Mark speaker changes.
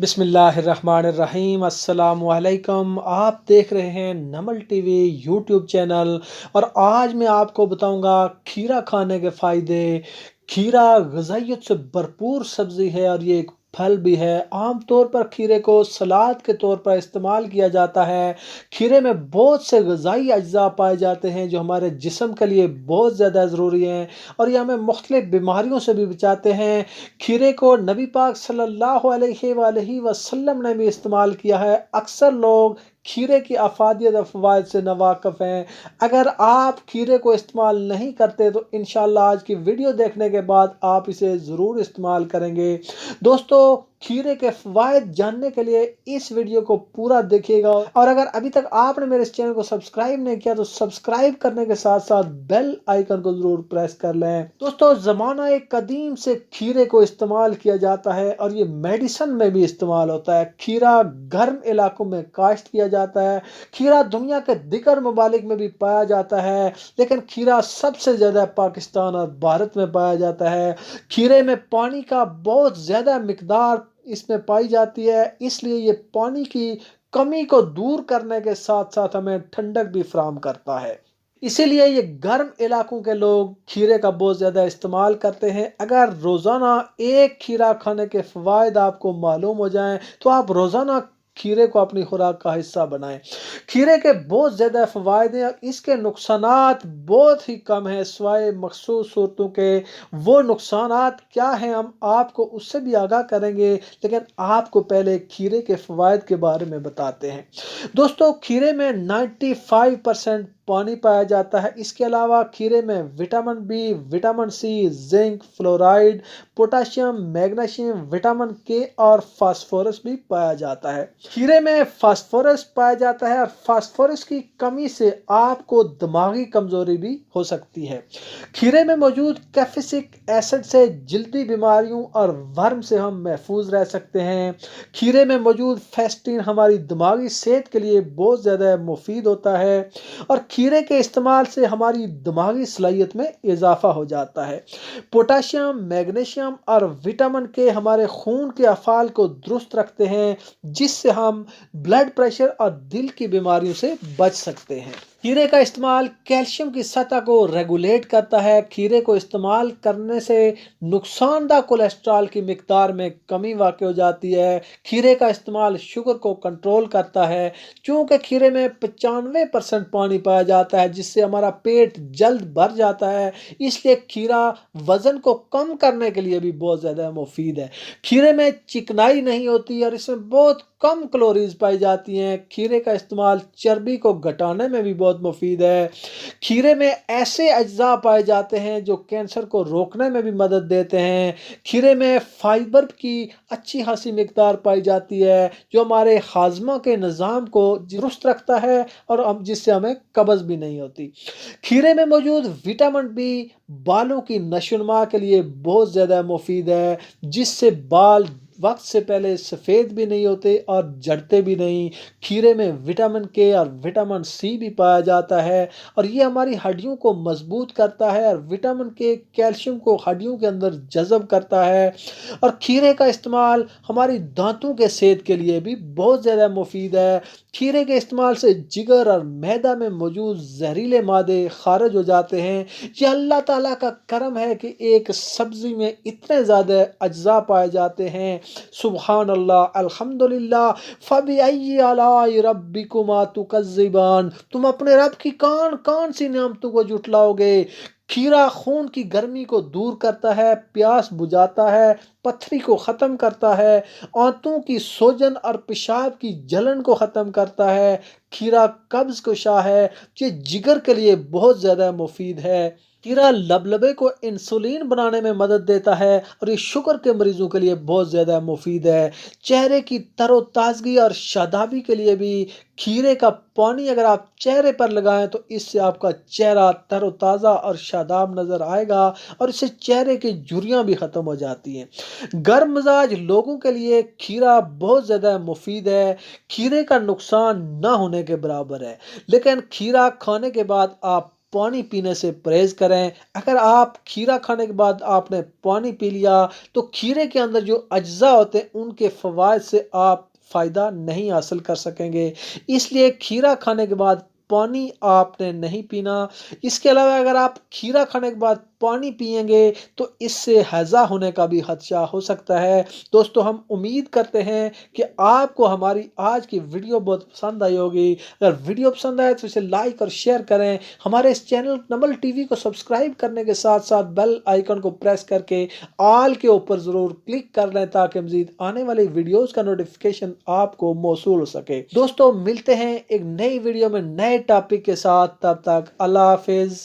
Speaker 1: बिस्मिल्लाहिर्रहमानिर्रहीम अस्सलाम वालेकुम। आप देख रहे हैं नमल टीवी यूट्यूब चैनल और आज मैं आपको बताऊंगा खीरा खाने के फ़ायदे। खीरा ग़िज़ाइयत से भरपूर सब्ज़ी है और ये एक फल भी है। आम तौर पर खीरे को सलाद के तौर पर इस्तेमाल किया जाता है। खीरे में बहुत से ग़िज़ाई अज्जा पाए जाते हैं जो हमारे जिस्म के लिए बहुत ज़्यादा ज़रूरी हैं और ये हमें मुख्तलिफ बीमारियों से भी बचाते हैं। खीरे को नबी पाक सल्लल्लाहु अलैहि वसल्लम ने भी इस्तेमाल किया है। अक्सर लोग खीरे की अफादियत और फ़वाइद से नावाकिफ़ हैं। अगर आप खीरे को इस्तेमाल नहीं करते तो इंशाअल्लाह आज की वीडियो देखने के बाद आप इसे ज़रूर इस्तेमाल करेंगे। दोस्तों, खीरे के फ़वाइद जानने के लिए इस वीडियो को पूरा देखिएगा और अगर अभी तक आपने मेरे इस चैनल को सब्सक्राइब नहीं किया तो सब्सक्राइब करने के साथ साथ बेल आइकन को ज़रूर प्रेस कर लें। दोस्तों, ज़माना कदीम से खीरे को इस्तेमाल किया जाता है और ये मेडिसिन में भी इस्तेमाल होता है। खीरा गर्म इलाकों में काश्त किया जाता है। खीरा दुनिया के दिगर ममालिक में भी पाया जाता है, लेकिन खीरा सबसे ज़्यादा पाकिस्तान और भारत में पाया जाता है। खीरे में पानी का बहुत ज़्यादा मिकदार इसमें पाई जाती है, इसलिए ये पानी की कमी को दूर करने के साथ साथ हमें ठंडक भी फराहम करता है। इसीलिए ये गर्म इलाकों के लोग खीरे का बहुत ज़्यादा इस्तेमाल करते हैं। अगर रोज़ाना एक खीरा खाने के फ़वाइद आपको मालूम हो जाएं तो आप रोज़ाना खीरे को अपनी खुराक का हिस्सा बनाएं। खीरे के बहुत ज़्यादा फ़वाइद हैं और इसके नुकसानात बहुत ही कम हैं सिवाय मखसूस सूरतों के। वो नुकसानात क्या हैं हम आपको उससे भी आगाह करेंगे, लेकिन आपको पहले खीरे के फ़वाइद के बारे में बताते हैं। दोस्तों, खीरे में 95% पानी पाया जाता है। इसके अलावा खीरे में vitamin B, vitamin C, zinc, fluoride, potassium, magnesium, vitamin K और फास्फोरस भी पाया जाता है। खीरे में फास्फोरस पाया जाता है और फास्फोरस की कमी से आपको दिमागी कमजोरी भी हो सकती है। खीरे में मौजूद कैफिसिक एसिड से जल्दी बीमारियों और वर्म से हम महफूज रह सकते हैं। खीरे में मौजूद फेस्टिन हमारी दिमागी सेहत के लिए बहुत ज़्यादा मुफीद होता है और खीरे के इस्तेमाल से हमारी दिमागी सलाहियत में इजाफा हो जाता है। पोटाशियम, मैग्नीशियम और विटामिन के हमारे खून के अफ़ाल को दुरुस्त रखते हैं, जिससे हम ब्लड प्रेशर और दिल की बीमारियों से बच सकते हैं। खीरे का इस्तेमाल कैल्शियम की सतह को रेगुलेट करता है। खीरे को इस्तेमाल करने से नुकसानदा कोलेस्ट्रॉल की मिकदार में कमी वाक़ हो जाती है। खीरे का इस्तेमाल शुगर को कंट्रोल करता है। चूँकि खीरे में 95% पानी पाया जाता है, जिससे हमारा पेट जल्द भर जाता है, इसलिए खीरा वज़न को कम करने के लिए भी बहुत ज़्यादा मुफीद है। खीरे में चिकनाई नहीं होती और इसमें बहुत कम कैलोरीज पाई जाती हैं। खीरे का इस्तेमाल चर्बी को घटाने में भी बहुत मुफीद है। खीरे में ऐसे अज्जा पाए जाते हैं जो कैंसर को रोकने में भी मदद देते हैं। खीरे में फाइबर की अच्छी खासी मिकदार पाई जाती है जो हमारे हाजमा के निज़ाम को दुरुस्त रखता है और हम जिससे हमें कब्ज़ भी नहीं होती। खीरे में मौजूद विटामिन बी बालों की नशोनुमा के लिए बहुत ज़्यादा मुफीद है, जिससे बाल वक्त से पहले सफ़ेद भी नहीं होते और झड़ते भी नहीं। खीरे में विटामिन के और विटामिन सी भी पाया जाता है और ये हमारी हड्डियों को मजबूत करता है और विटामिन के कैल्शियम को हड्डियों के अंदर जज़ब करता है। और खीरे का इस्तेमाल हमारी दांतों के सेहत के लिए भी बहुत ज़्यादा मुफीद है। खीरे के इस्तेमाल से जिगर और मैदा में मौजूद जहरीले मादे खारिज हो जाते हैं। ये अल्लाह ताला का करम है कि एक सब्ज़ी में इतने ज़्यादा अज्जा पाए जाते हैं। सुबहान अल्लाह, अल्हम्दुलिल्लाह, फबिअय्यि आलाइ रब्बिकुमा तुकज़्ज़िबान। तुम अपने रब की कौन कौन सी नेमतों को जुटलाओगे। खीरा खून की गर्मी को दूर करता है, प्यास बुझाता है, पथरी को ख़त्म करता है, आंतों की सोजन और पेशाब की जलन को ख़त्म करता है। खीरा कब्ज़ कुशा है, ये जिगर के लिए बहुत ज़्यादा मुफीद है। खीरा लबलबे को इंसुलिन बनाने में मदद देता है और ये शुगर के मरीजों के लिए बहुत ज़्यादा मुफीद है। चेहरे की तरोताज़गी और शादाबी के लिए भी खीरे का पानी अगर आप चेहरे पर लगाएं तो इससे आपका चेहरा तरोताज़ा और शादाब नज़र आएगा और इससे चेहरे की झुर्रियाँ भी ख़त्म हो जाती हैं। गर्म मिजाज लोगों के लिए खीरा बहुत ज़्यादा मुफीद है। खीरे का नुकसान ना होने के बराबर है, लेकिन खीरा खाने के बाद आप پانی پینے سے پرہیز کریں۔ اگر آپ کھیرا کھانے کے بعد آپ نے پانی پی لیا تو کھیرے کے اندر جو اجزاء ہوتے ہیں ان کے فوائد سے آپ فائدہ نہیں حاصل کر سکیں گے، اس لیے کھیرا کھانے کے بعد پانی آپ نے نہیں پینا۔ اس کے علاوہ اگر آپ کھیرا کھانے کے بعد پانی پئیں گے تو اس سے ہیضہ ہونے کا بھی خدشہ ہو سکتا ہے۔ دوستو ہم امید کرتے ہیں کہ آپ کو ہماری آج کی ویڈیو بہت پسند آئی ہوگی۔ اگر ویڈیو پسند آئے تو اسے لائک اور شیئر کریں۔ ہمارے اس چینل نمل ٹی وی کو سبسکرائب کرنے کے ساتھ ساتھ بیل آئیکن کو پریس کر کے آل کے اوپر ضرور کلک کر لیں تاکہ مزید آنے والی ویڈیوز کا نوٹیفیکیشن آپ کو موصول ہو سکے۔ دوستو ملتے ہیں ایک نئی ویڈیو میں نئے ٹاپک کے ساتھ، تب تک اللہ حافظ۔